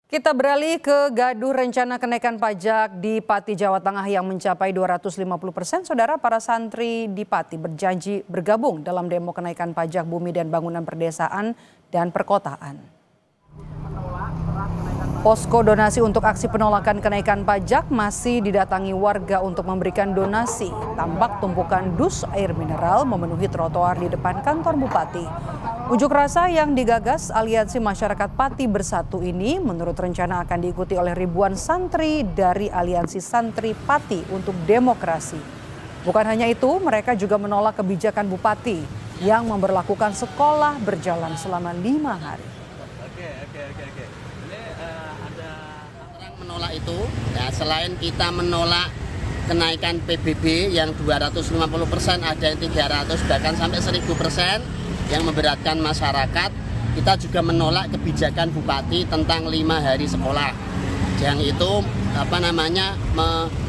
Kita beralih ke gaduh rencana kenaikan pajak di Pati, Jawa Tengah yang mencapai 250%. Saudara, para santri di Pati berjanji bergabung dalam demo kenaikan pajak bumi dan bangunan perdesaan dan perkotaan. Posko donasi untuk aksi penolakan kenaikan pajak masih didatangi warga untuk memberikan donasi. Tampak tumpukan dus air mineral memenuhi trotoar di depan kantor Bupati. Unjuk rasa yang digagas Aliansi Masyarakat Pati Bersatu ini menurut rencana akan diikuti oleh ribuan santri dari Aliansi Santri Pati untuk Demokrasi. Bukan hanya itu, mereka juga menolak kebijakan Bupati yang memberlakukan sekolah berjalan selama 5 hari. Oke. Ini ada orang menolak itu, ya, selain kita menolak kenaikan PBB yang 250%, ada yang 300 bahkan sampai 1000%. Yang memberatkan masyarakat, kita juga menolak kebijakan Bupati tentang 5 hari sekolah yang itu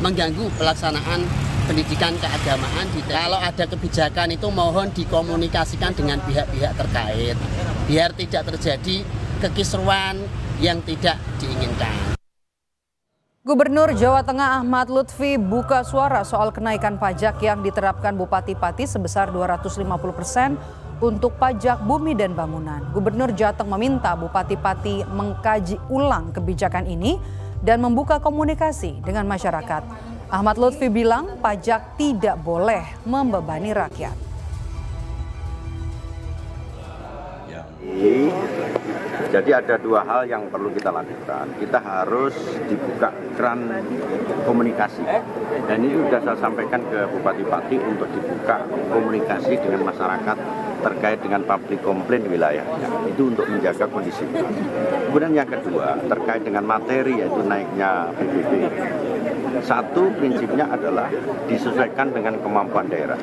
mengganggu pelaksanaan pendidikan keagamaan. Kalau ada kebijakan itu mohon dikomunikasikan dengan pihak-pihak terkait biar tidak terjadi kekisruan yang tidak diinginkan. Gubernur Jawa Tengah Ahmad Lutfi buka suara soal kenaikan pajak yang diterapkan Bupati Pati sebesar 250% untuk pajak bumi dan bangunan. Gubernur Jateng meminta Bupati Pati mengkaji ulang kebijakan ini dan membuka komunikasi dengan masyarakat. Ahmad Lutfi bilang pajak tidak boleh membebani rakyat. Jadi ada dua hal yang perlu kita lakukan. Kita harus dibuka keran komunikasi. Dan ini sudah saya sampaikan ke Bupati Pati untuk dibuka komunikasi dengan masyarakat terkait dengan public complaint wilayahnya. Itu untuk menjaga kondisi. Kemudian yang kedua terkait dengan materi yaitu naiknya PBB. Satu prinsipnya adalah disesuaikan dengan kemampuan daerah.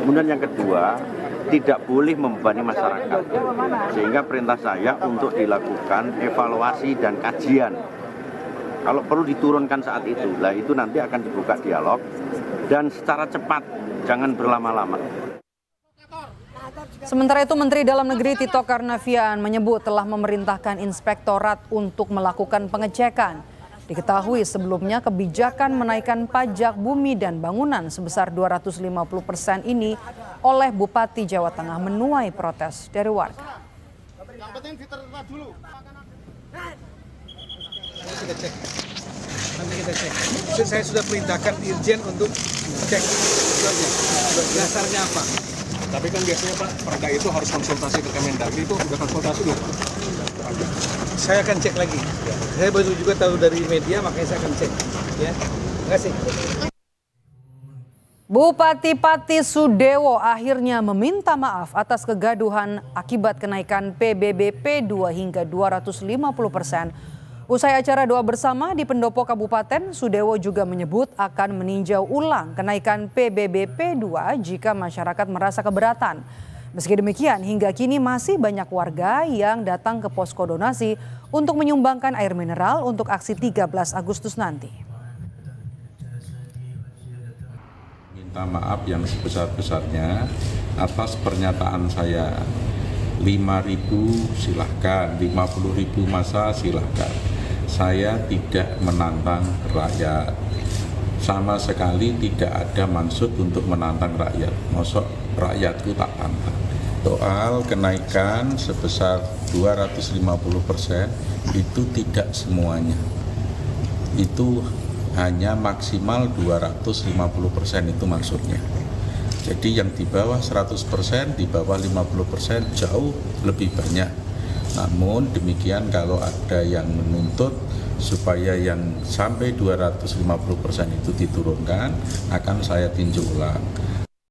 Kemudian yang kedua tidak boleh membebani masyarakat, sehingga perintah saya untuk dilakukan evaluasi dan kajian. Kalau perlu diturunkan saat itu, itu nanti akan dibuka dialog dan secara cepat, jangan berlama-lama. Sementara itu Menteri Dalam Negeri Tito Karnavian menyebut telah memerintahkan inspektorat untuk melakukan pengecekan. Diketahui sebelumnya kebijakan menaikkan pajak bumi dan bangunan sebesar 250% ini oleh Bupati Jawa Tengah menuai protes dari warga. Yang penting diterima dulu. Nanti kita cek. Saya sudah perintahkan Dirjen untuk cek dasarnya apa. Tapi kan biasanya Pak, perda itu harus konsultasi ke Kemendagri, itu udah konsultasi belum? Saya akan cek lagi. Saya baru juga tahu dari media, makanya saya akan cek. Ya, terima kasih. Bupati Pati Sudewo akhirnya meminta maaf atas kegaduhan akibat kenaikan PBB P2 hingga 250%. Usai acara doa bersama di pendopo Kabupaten, Sudewo juga menyebut akan meninjau ulang kenaikan PBB P2 jika masyarakat merasa keberatan. Meski demikian, hingga kini masih banyak warga yang datang ke posko donasi untuk menyumbangkan air mineral untuk aksi 13 Agustus nanti. Minta maaf yang sebesar-besarnya atas pernyataan saya. 5.000 silahkan, 50.000 masa silahkan. Saya tidak menantang rakyat. Sama sekali tidak ada maksud untuk menantang rakyat. Mosok rakyatku tak tantang. Soal kenaikan sebesar 250% itu tidak semuanya. Itu hanya maksimal 250% itu maksudnya. Jadi yang di bawah 100%, di bawah 50% jauh lebih banyak. Namun demikian kalau ada yang menuntut supaya yang sampai 250% itu diturunkan, akan saya tinjau ulang.